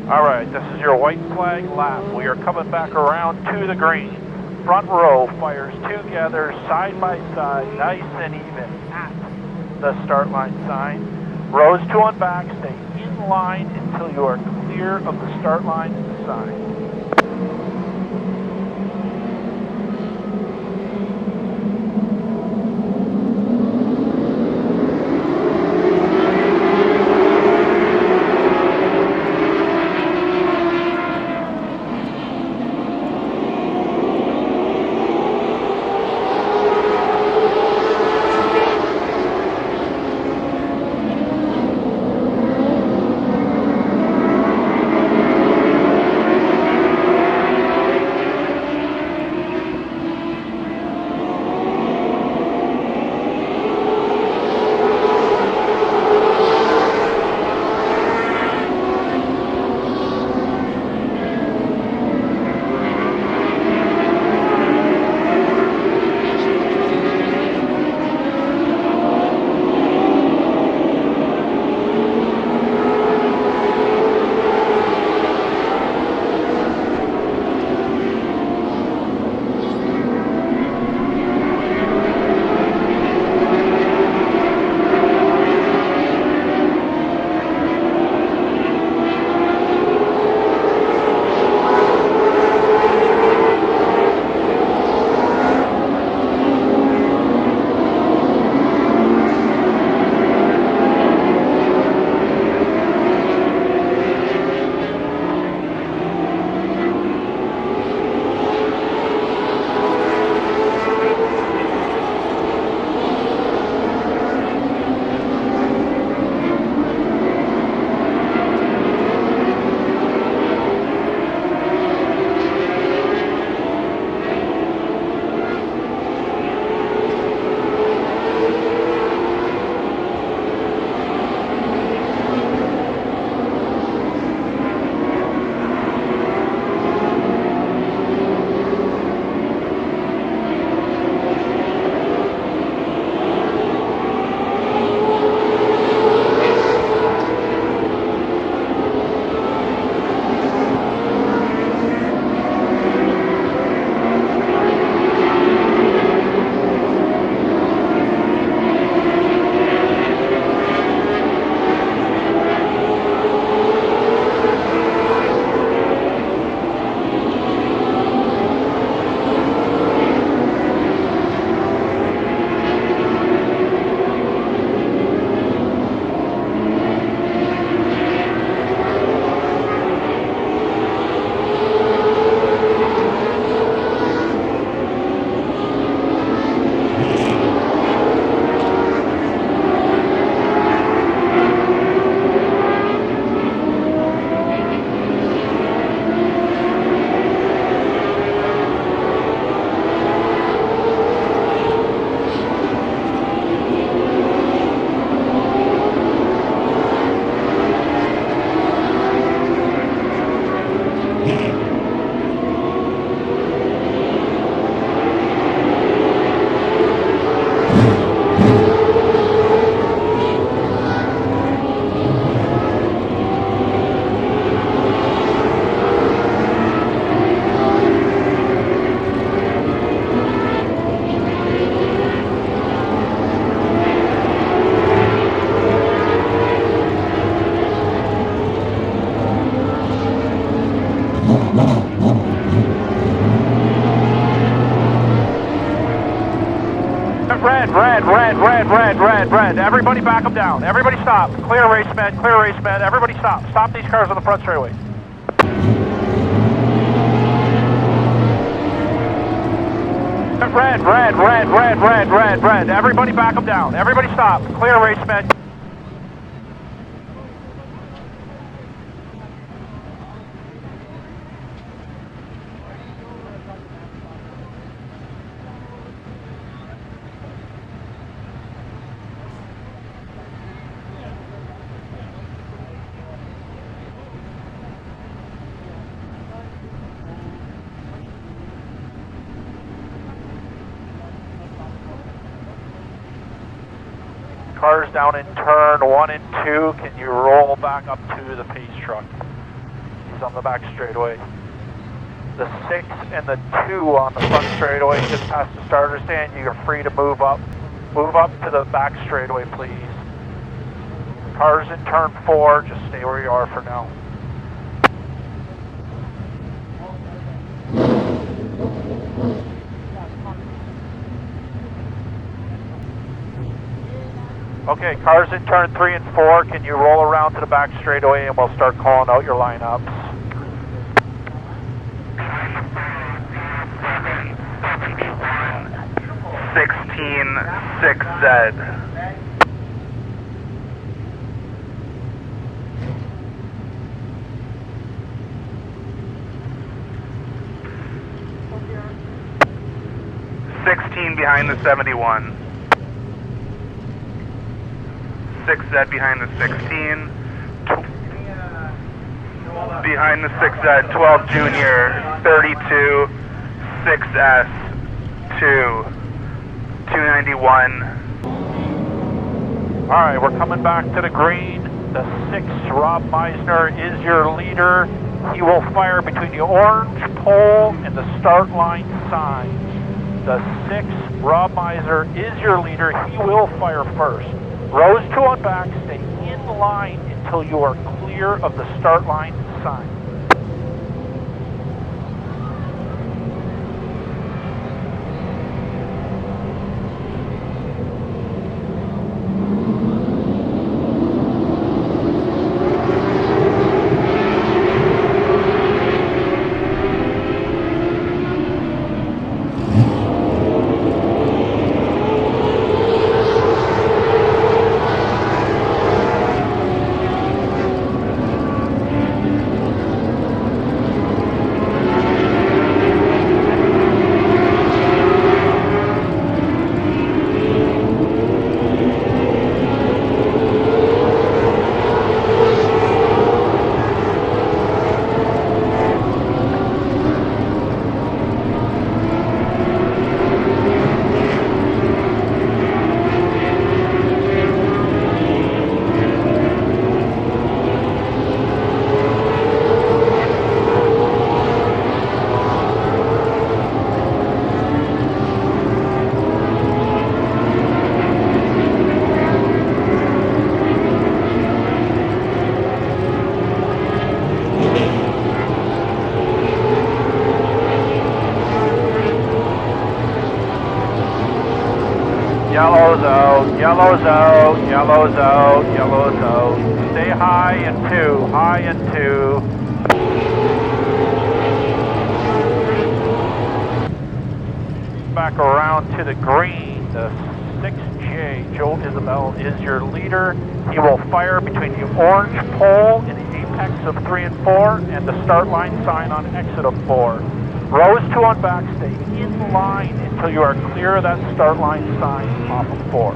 Alright, this is your white flag lap. We are coming back around to the green. Front row fires together, side by side, nice and even at the start line sign. Rows 2 on back, stay in line until you are clear of the start line and the sign. Red. Everybody back them down. Everybody stop. Clear racemen. Everybody stop. Stop these cars on the front straightaway. Red. Everybody back them down. Everybody stop. Clear racemen. Cars down in turn 1 and 2, can you roll back up to the pace truck? on the back straightaway. The 6 and the 2 on the front straightaway just past the starter stand. You're free to move up. Move up to the back straightaway, please. Cars in turn 4, just stay where you are for now. Okay, cars in turn 3 and 4, can you roll around to the back straightaway and we'll start calling out your lineups. 16-6Z. Behind the 71. 6Z behind the 16. Behind the 6Z, 12 Junior, 32, 6S, 2, 291. All right, we're coming back to the green. The 6, Rob Misener, is your leader. He will fire between the orange pole and the start line sign. The 6, Rob Misener, is your leader. He will fire first. Rows 2 on back, stay in line until you are clear of the start line sign. Yellow's out, yellow's out, yellow's out, yellow's out. Stay high in 2, high in 2. Back around to the green. The 6J, Joe Isabell, is your leader. He will fire between the orange pole and the apex of 3 and 4 and the start line sign on exit of 4. Rows 2 on back, stay in line until you are clear of that start line sign off of 4.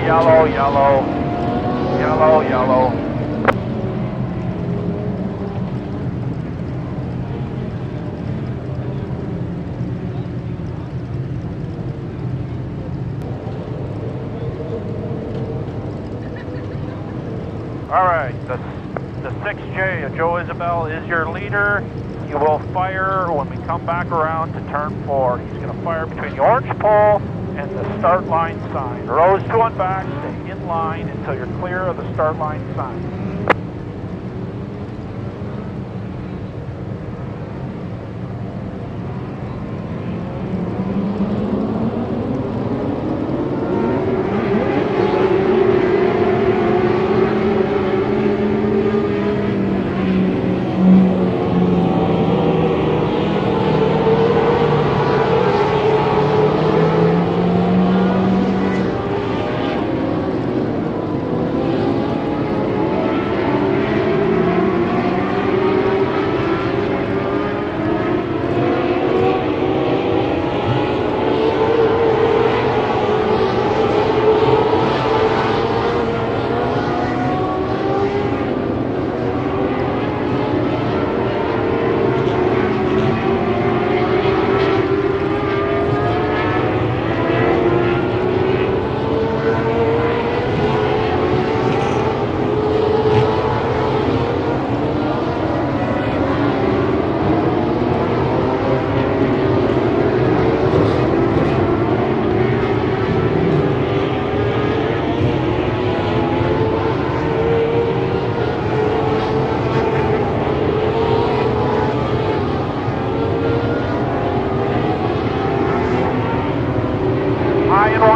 Yellow, yellow, yellow, yellow. All right, the 6J, Joe Isabell, is your leader. He will fire when we come back around to turn 4. He's going to fire between the orange pole and the start line sign. Rows 2 on back, stay in line until you're clear of the start line sign.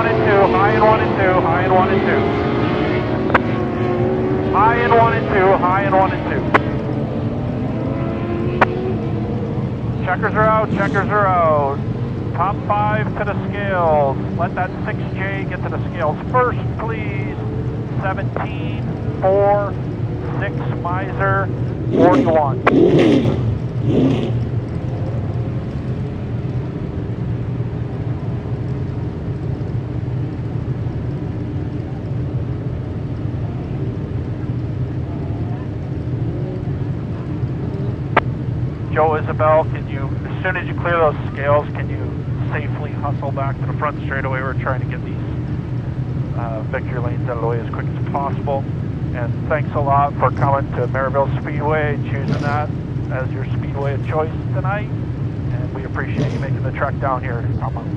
1 and 2, high and 1 and 2, high and 1 and 2. High and 1 and 2, high and 1 and 2. Checkers are out, checkers are out. Top 5 to the scales. Let that 6J get to the scales first, please. 17, 4, 6, Miser, 41. Joe, Isabell, can you, as soon as you clear those scales, can you safely hustle back to the front straightaway? We're trying to get these victory lanes out of the way as quick as possible. And thanks a lot for coming to Merrittville Speedway and choosing that as your speedway of choice tonight. And we appreciate you making the trek down here. Come on.